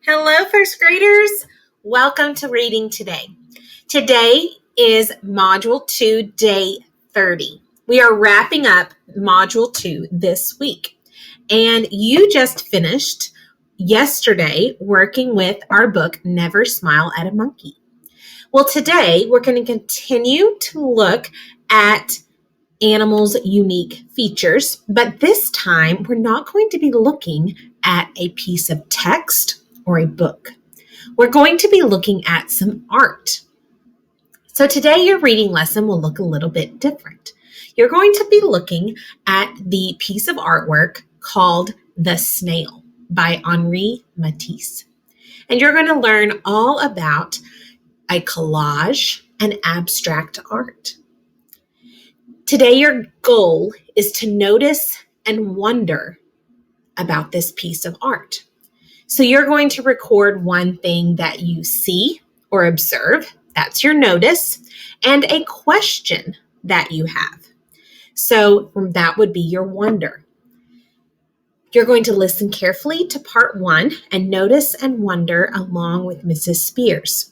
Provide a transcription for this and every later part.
Hello, first graders. Welcome to Reading Today. Today is Module 2, Day 30. We are wrapping up Module 2 this week. And you just finished yesterday working with our book, Never Smile at a Monkey. Well, today we're going to continue to look at animals' unique features, but this time we're not going to be looking at a piece of text or a book. We're going to be looking at some art. So today your reading lesson will look a little bit different. You're going to be looking at the piece of artwork called The Snail by Henri Matisse. And you're going to learn all about a collage and abstract art. Today, your goal is to notice and wonder about this piece of art. So you're going to record one thing that you see or observe, that's your notice, and a question that you have. So that would be your wonder. You're going to listen carefully to part 1 and notice and wonder along with Mrs. Spears.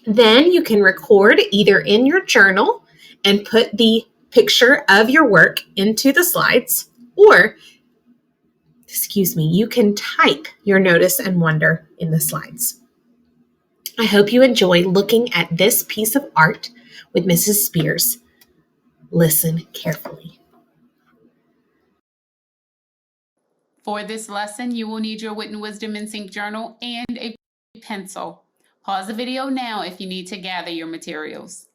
Then you can record either in your journal and put the picture of your work into the slides, or, you can type your notice and wonder in the slides. I hope you enjoy looking at this piece of art with Mrs. Spears. Listen carefully. For this lesson, you will need your Wit and Wisdom in Sync journal and a pencil. Pause the video now if you need to gather your materials.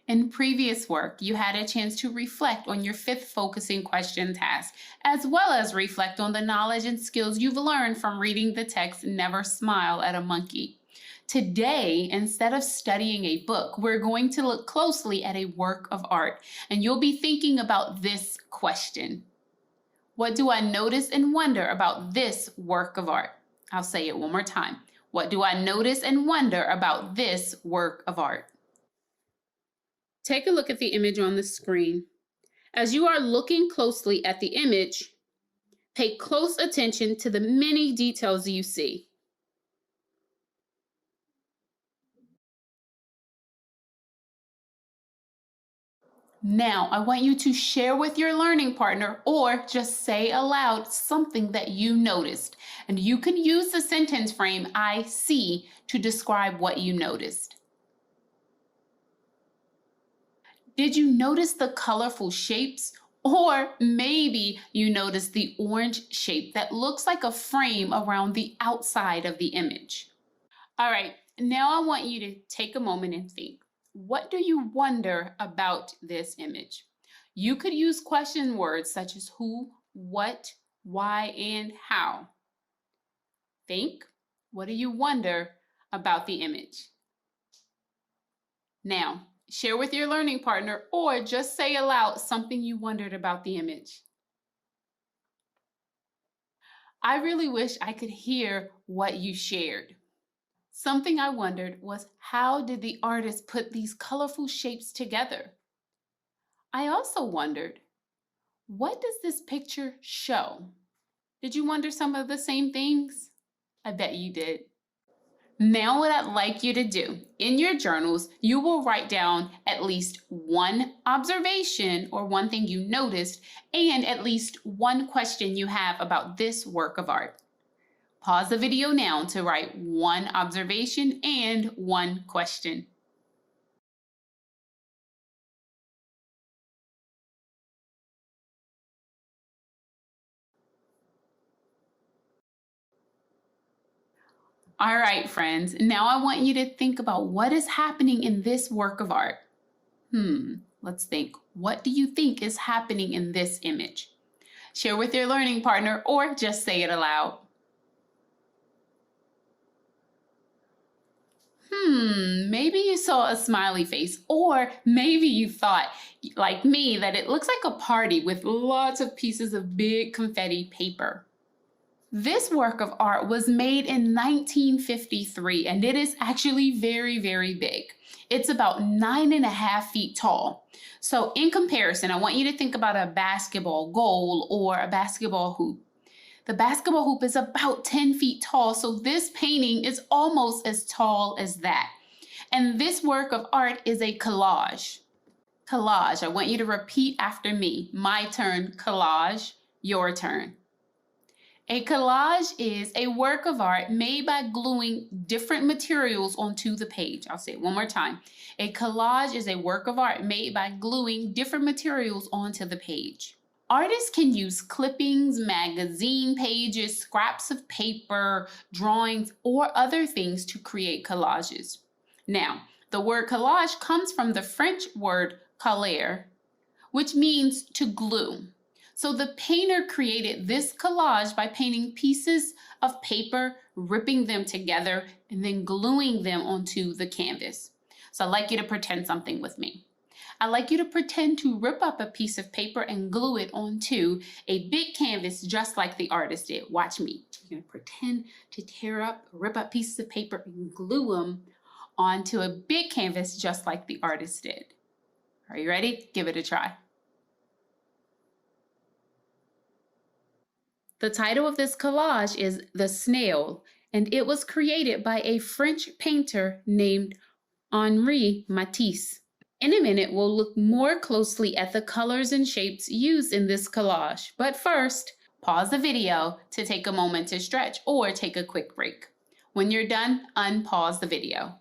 In previous work, you had a chance to reflect on your 5th focusing question task, as well as reflect on the knowledge and skills you've learned from reading the text Never Smile at a Monkey. Today, instead of studying a book, we're going to look closely at a work of art, and you'll be thinking about this question. What do I notice and wonder about this work of art? I'll say it one more time. What do I notice and wonder about this work of art? Take a look at the image on the screen. As you are looking closely at the image, pay close attention to the many details you see. Now, I want you to share with your learning partner or just say aloud something that you noticed. And you can use the sentence frame, I see, to describe what you noticed. Did you notice the colorful shapes? Or maybe you noticed the orange shape that looks like a frame around the outside of the image. All right, now I want you to take a moment and think. What do you wonder about this image? You could use question words such as who, what, why, and how. Think, what do you wonder about the image? Now, share with your learning partner or just say aloud something you wondered about the image. I really wish I could hear what you shared. Something I wondered was, how did the artist put these colorful shapes together? I also wondered, what does this picture show? Did you wonder some of the same things? I bet you did. Now what I'd like you to do, in your journals, you will write down at least one observation or one thing you noticed and at least one question you have about this work of art. Pause the video now to write one observation and one question. All right, friends, now I want you to think about what is happening in this work of art. Let's think. What do you think is happening in this image? Share with your learning partner or just say it aloud. Maybe you saw a smiley face, or maybe you thought, like me, that it looks like a party with lots of pieces of big confetti paper. This work of art was made in 1953, and it is actually very, very big. It's about 9.5 feet tall. So in comparison, I want you to think about a basketball goal or a basketball hoop. The basketball hoop is about 10 feet tall, so this painting is almost as tall as that. And this work of art is a collage. Collage. I want you to repeat after me. My turn, collage. Your turn. A collage is a work of art made by gluing different materials onto the page. I'll say it one more time. A collage is a work of art made by gluing different materials onto the page. Artists can use clippings, magazine pages, scraps of paper, drawings, or other things to create collages. Now, the word collage comes from the French word coller, which means to glue. So the painter created this collage by painting pieces of paper, ripping them together, and then gluing them onto the canvas. So I'd like you to pretend something with me. I'd like you to pretend to rip up a piece of paper and glue it onto a big canvas just like the artist did. Watch me. You're going to pretend to rip up pieces of paper and glue them onto a big canvas just like the artist did. Are you ready? Give it a try. The title of this collage is The Snail, and it was created by a French painter named Henri Matisse. In a minute, we'll look more closely at the colors and shapes used in this collage. But first, pause the video to take a moment to stretch or take a quick break. When you're done, unpause the video.